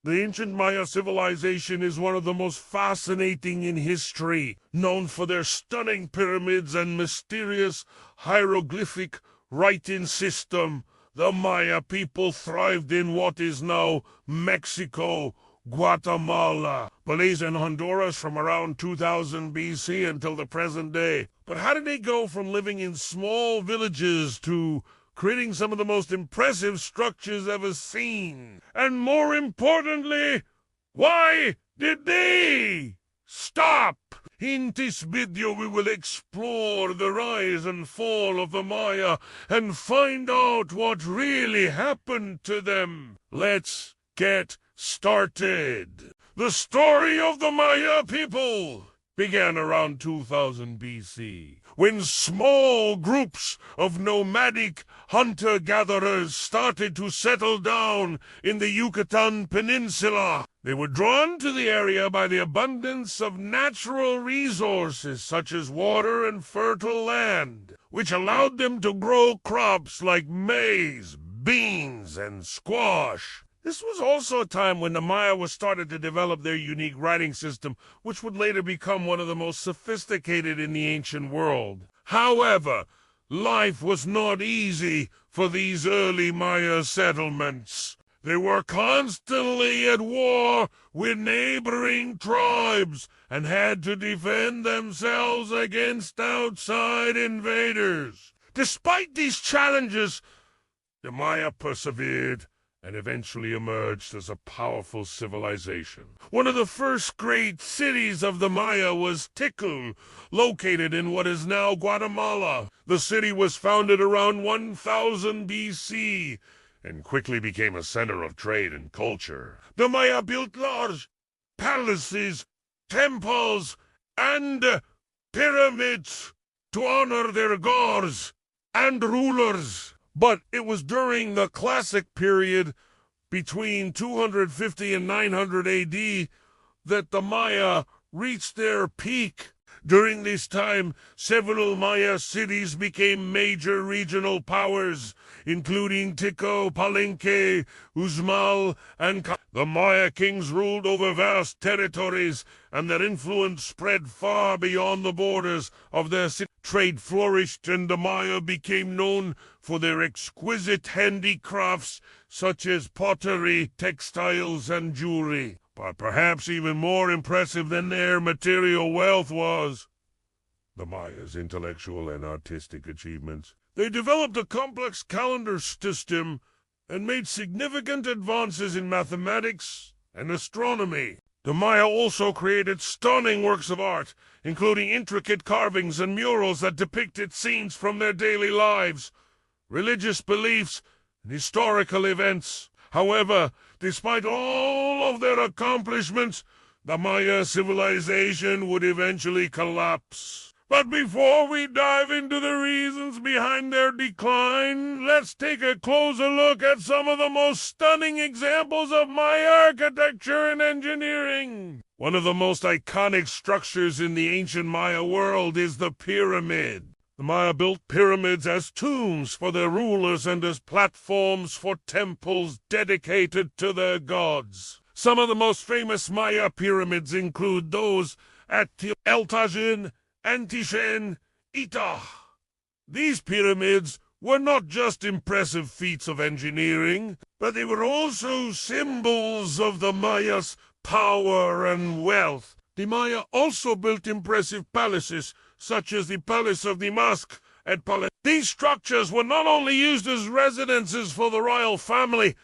The ancient Maya civilization is one of the most fascinating in history, known for their stunning pyramids and mysterious hieroglyphic writing system. The Maya people thrived in what is now Mexico, Guatemala, Belize, and Honduras from around 2000 BC until the present day. But how did they go from living in small villages to creating some of the most impressive structures ever seen? And more importantly, why did they stop? In this video we will explore the rise and fall of the Maya and find out what really happened to them. Let's get started. The story of the Maya people began around 2000 BC, when small groups of nomadic hunter-gatherers started to settle down in the Yucatan Peninsula. They were drawn to the area by the abundance of natural resources such as water and fertile land, which allowed them to grow crops like maize, beans, and squash. This was also a time when the Maya was started to develop their unique writing system, which would later become one of the most sophisticated in the ancient world. However, life was not easy for these early Maya settlements. They were constantly at war with neighboring tribes and had to defend themselves against outside invaders. Despite these challenges, the Maya persevered and eventually emerged as a powerful civilization. One of the first great cities of the Maya was Tikal, located in what is now Guatemala. The city was founded around 1000 BC and quickly became a center of trade and culture. The Maya built large palaces, temples, and pyramids to honor their gods and rulers. But it was during the Classic period, between 250 and 900 AD, that the Maya reached their peak. During this time, several Maya cities became major regional powers, including Tikal, Palenque, Uxmal, and The Maya kings ruled over vast territories, and their influence spread far beyond the borders of their city. Trade flourished, and the Maya became known for their exquisite handicrafts, such as pottery, textiles, and jewelry. But perhaps even more impressive than their material wealth was the Maya's intellectual and artistic achievements. They developed a complex calendar system and made significant advances in mathematics and astronomy. The Maya also created stunning works of art, including intricate carvings and murals that depicted scenes from their daily lives, religious beliefs, and historical events. However, despite all of their accomplishments, the Maya civilization would eventually collapse. But before we dive into the reasons behind their decline, let's take a closer look at some of the most stunning examples of Maya architecture and engineering. One of the most iconic structures in the ancient Maya world is the pyramid. The Maya built pyramids as tombs for their rulers and as platforms for temples dedicated to their gods. Some of the most famous Maya pyramids include those at El Tajin and Chichen Itza. These pyramids were not just impressive feats of engineering, but they were also symbols of the Maya's power and wealth. The Maya also built impressive palaces, such as the Palace of the Mosque at Palenque. These structures were not only used as residences for the royal family,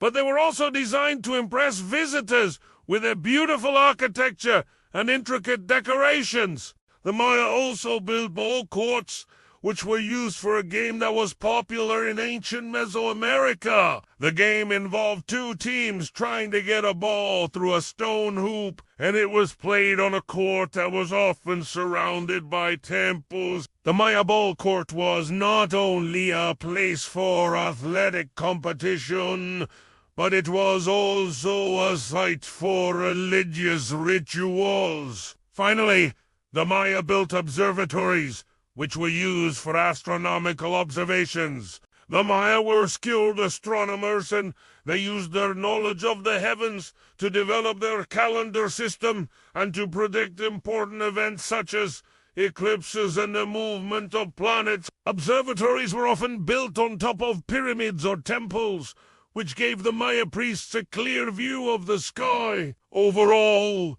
but they were also designed to impress visitors with their beautiful architecture and intricate decorations. The Maya also built ball courts, which were used for a game that was popular in ancient Mesoamerica. The game involved two teams trying to get a ball through a stone hoop, and it was played on a court that was often surrounded by temples. The Maya ball court was not only a place for athletic competition, but it was also a site for religious rituals. Finally, the Maya built observatories, which were used for astronomical observations. The Maya were skilled astronomers, and They used their knowledge of the heavens to develop their calendar system and to predict important events such as eclipses and the movement of planets. Observatories were often built on top of pyramids or temples, which gave the Maya priests a clear view of the sky. Overall,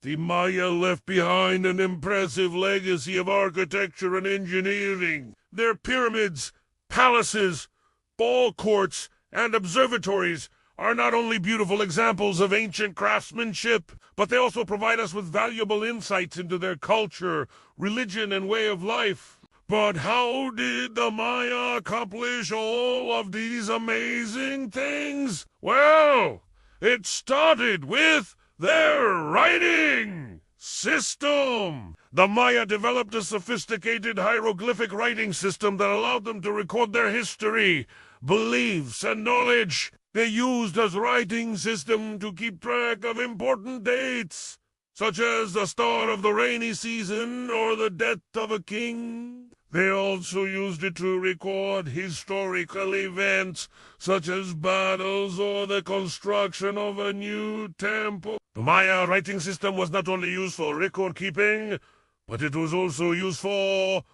the Maya left behind an impressive legacy of architecture and engineering. Their pyramids, palaces, ball courts, and observatories are not only beautiful examples of ancient craftsmanship, but they also provide us with valuable insights into their culture, religion, and way of life. But how did the Maya accomplish all of these amazing things? Well, it started with their writing system. The Maya developed a sophisticated hieroglyphic writing system that allowed them to record their history, beliefs, and knowledge. They used this writing system to keep track of important dates, such as the start of the rainy season or the death of a king. They also used it to record historical events, such as battles or the construction of a new temple. The Maya writing system was not only used for record keeping, but it was also used for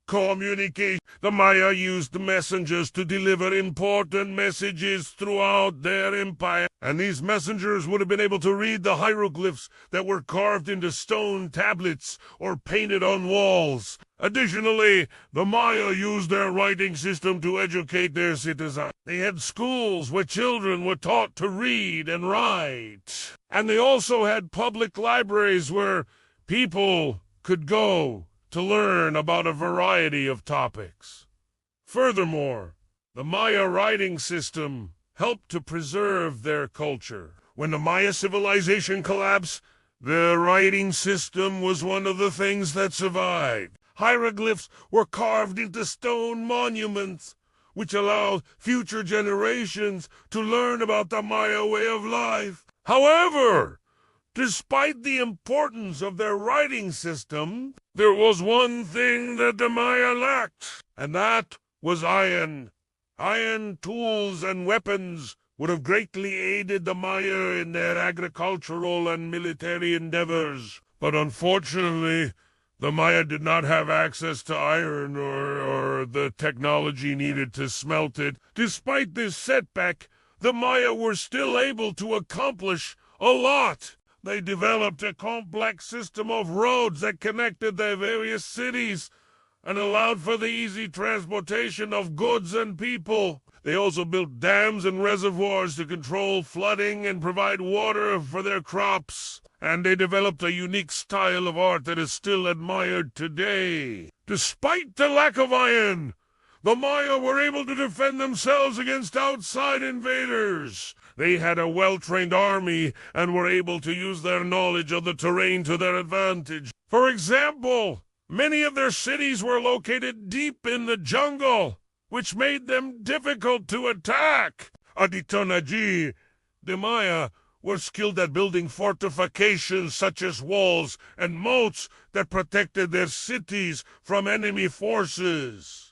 communication. The Maya used messengers to deliver important messages throughout their empire, and these messengers would have been able to read the hieroglyphs that were carved into stone tablets or painted on walls. Additionally, the Maya used their writing system to educate their citizens. They had schools where children were taught to read and write, and they also had public libraries where people could go to learn about a variety of topics. Furthermore, the Maya writing system helped to preserve their culture. When the Maya civilization collapsed, the writing system was one of the things that survived. Hieroglyphs were carved into stone monuments, which allowed future generations to learn about the Maya way of life. However, despite the importance of their writing system, there was one thing that the Maya lacked, and that was iron. Iron tools and weapons would have greatly aided the Maya in their agricultural and military endeavors. But unfortunately, the Maya did not have access to iron or the technology needed to smelt it. Despite this setback, the Maya were still able to accomplish a lot. They developed a complex system of roads that connected their various cities and allowed for the easy transportation of goods and people. They also built dams and reservoirs to control flooding and provide water for their crops. And they developed a unique style of art that is still admired today. Despite the lack of iron, the Maya were able to defend themselves against outside invaders. They had a well-trained army and were able to use their knowledge of the terrain to their advantage. For example, many of their cities were located deep in the jungle, which made them difficult to attack. The Maya were skilled at building fortifications such as walls and moats that protected their cities from enemy forces.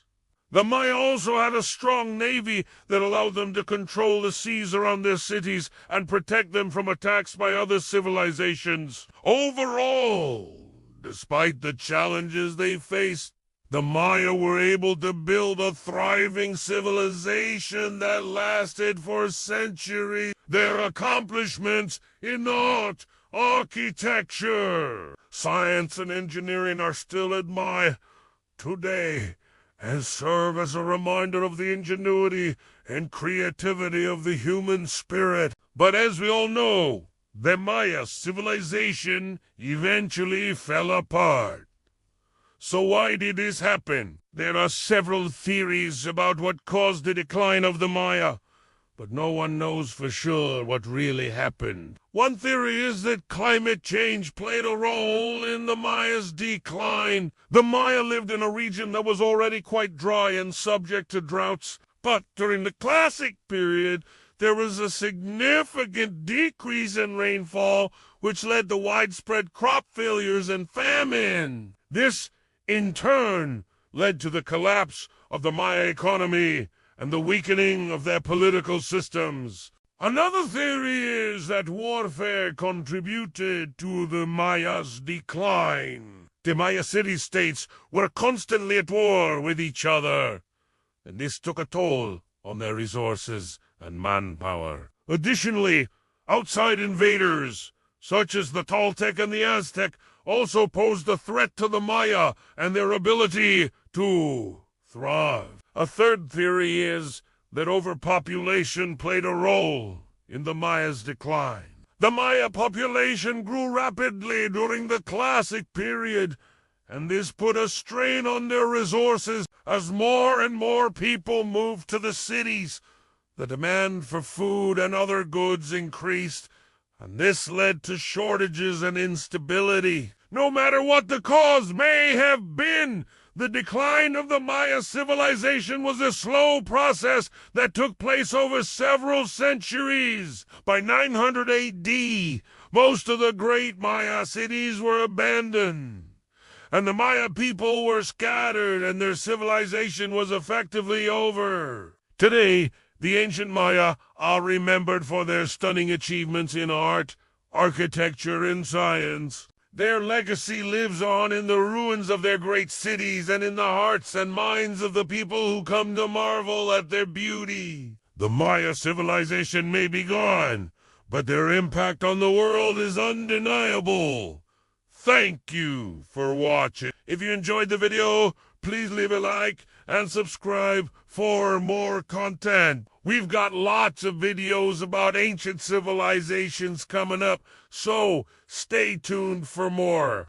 The Maya also had a strong navy that allowed them to control the seas around their cities and protect them from attacks by other civilizations. Overall, despite the challenges they faced, the Maya were able to build a thriving civilization that lasted for centuries. Their accomplishments in art, architecture, science, and engineering are still admired today, and serve as a reminder of the ingenuity and creativity of the human spirit. But as we all know, the Maya civilization eventually fell apart. So why did this happen? There are several theories about what caused the decline of the Maya, but no one knows for sure what really happened. One theory is that climate change played a role in the Maya's decline. The Maya lived in a region that was already quite dry and subject to droughts, but during the Classic period, there was a significant decrease in rainfall, which led to widespread crop failures and famine. This, in turn, led to the collapse of the Maya economy and the weakening of their political systems. Another theory is that warfare contributed to the Maya's decline. The Maya city-states were constantly at war with each other, and this took a toll on their resources and manpower. Additionally, outside invaders, such as the Toltec and the Aztec, also posed a threat to the Maya and their ability to thrive. A third theory is that overpopulation played a role in the Maya's decline. The Maya population grew rapidly during the Classic period, and this put a strain on their resources as more and more people moved to the cities. The demand for food and other goods increased, and this led to shortages and instability. No matter what the cause may have been, the decline of the Maya civilization was a slow process that took place over several centuries. By 900 AD, most of the great Maya cities were abandoned, and the Maya people were scattered, and their civilization was effectively over. Today, the ancient Maya are remembered for their stunning achievements in art, architecture, and science. Their legacy lives on in the ruins of their great cities and in the hearts and minds of the people who come to marvel at their beauty. The Maya civilization may be gone, but their impact on the world is undeniable. Thank you for watching. If you enjoyed the video, please leave a like and subscribe for more content. We've got lots of videos about ancient civilizations coming up, so stay tuned for more.